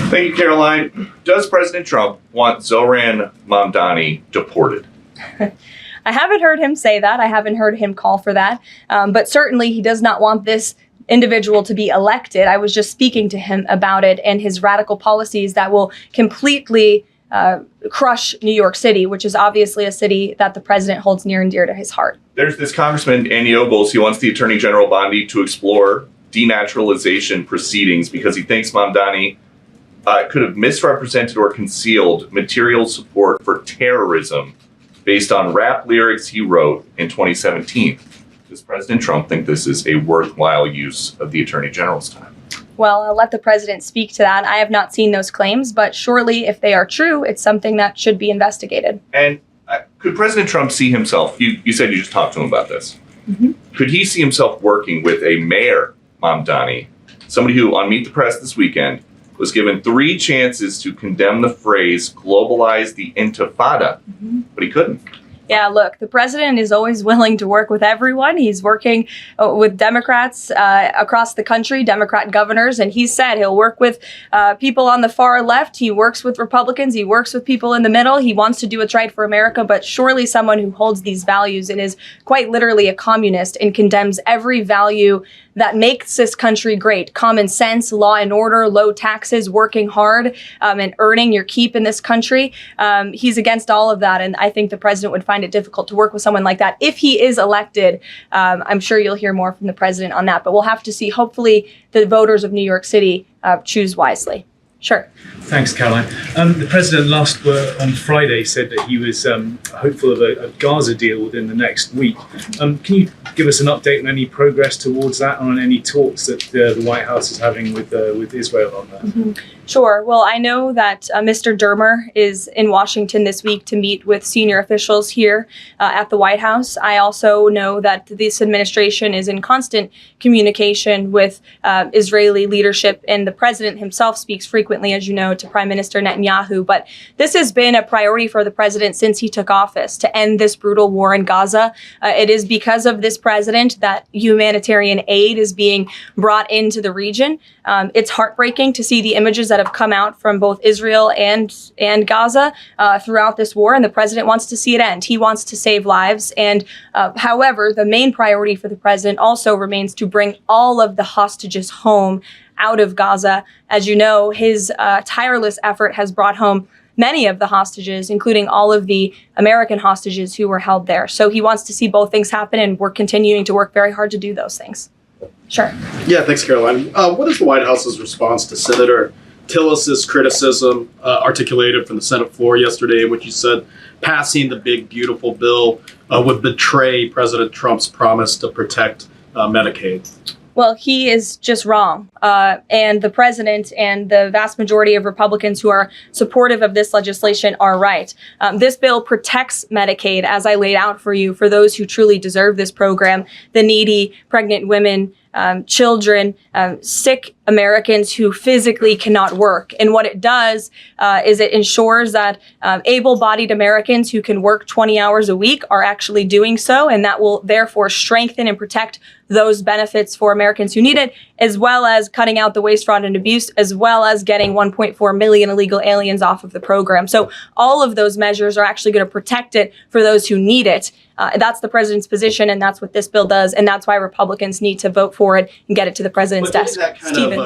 Thank you, Caroline. Does President Trump want Zohran Mamdani deported? I haven't heard him say that. I haven't heard him call for that. But certainly he does not want this individual to be elected. I was just speaking to him about it and his radical policies that will completely crush New York City, which is obviously a city that the president holds near and dear to his heart. There's this Congressman, Andy Ogles. He wants the Attorney General Bondi to explore denaturalization proceedings because he thinks Mamdani could have misrepresented or concealed material support for terrorism based on rap lyrics he wrote in 2017. Does President Trump think this is a worthwhile use of the Attorney General's time? Well, I'll let the president speak to that. I have not seen those claims, but surely if they are true, it's something that should be investigated. And could President Trump see himself, you said you just talked to him about this, could he see himself working with a mayor, Mamdani, somebody who on Meet the Press this weekend was given 3 chances to condemn the phrase globalize the intifada, but he couldn't? Yeah, look, the president is always willing to work with everyone. He's working with Democrats across the country, Democrat governors, and he said he'll work with people on the far left. He works with Republicans. He works with people in the middle. He wants to do what's right for America, but surely someone who holds these values and is quite literally a communist and condemns every value that makes this country great. Common sense, law and order, low taxes, working hard, and earning your keep in this country. He's against all of that, and I think the president would find it difficult to work with someone like that. If he is elected, I'm sure you'll hear more from the president on that, but we'll have to see. Hopefully the voters of New York City choose wisely. Sure. Thanks, Caroline. The president on Friday said that he was hopeful of a Gaza deal within the next week. Can you give us an update on any progress towards that, and on any talks that the White House is having with Israel on that? Sure. Well, I know that Mr. Dermer is in Washington this week to meet with senior officials here at the White House. I also know that this administration is in constant communication with Israeli leadership, and the president himself speaks frequently, as you know, to Prime Minister Netanyahu. But this has been a priority for the president since he took office, to end this brutal war in Gaza. It is because of this president that humanitarian aid is being brought into the region. It's heartbreaking to see the images that have come out from both Israel and Gaza throughout this war, and the president wants to see it end. He wants to save lives. And however, the main priority for the president also remains to bring all of the hostages home out of Gaza. As you know, his tireless effort has brought home many of the hostages, including all of the American hostages who were held there. So he wants to see both things happen, and we're continuing to work very hard to do those things. Sure. Yeah, thanks, Caroline. What is the White House's response to Senator Tillis's criticism articulated from the Senate floor yesterday, in which he said passing the big, beautiful bill would betray President Trump's promise to protect Medicaid? Well, he is just wrong. And the president and the vast majority of Republicans who are supportive of this legislation are right. This bill protects Medicaid, as I laid out for you, for those who truly deserve this program, the needy, pregnant women, children, sick Americans who physically cannot work. And what it does is it ensures that able-bodied Americans who can work 20 hours a week are actually doing so, and that will therefore strengthen and protect those benefits for Americans who need it, as well as cutting out the waste, fraud, and abuse, as well as getting 1.4 million illegal aliens off of the program. So all of those measures are actually going to protect it for those who need it. That's the president's position, and that's what this bill does, and that's why Republicans need to vote for it and get it to the president's desk. Stephen.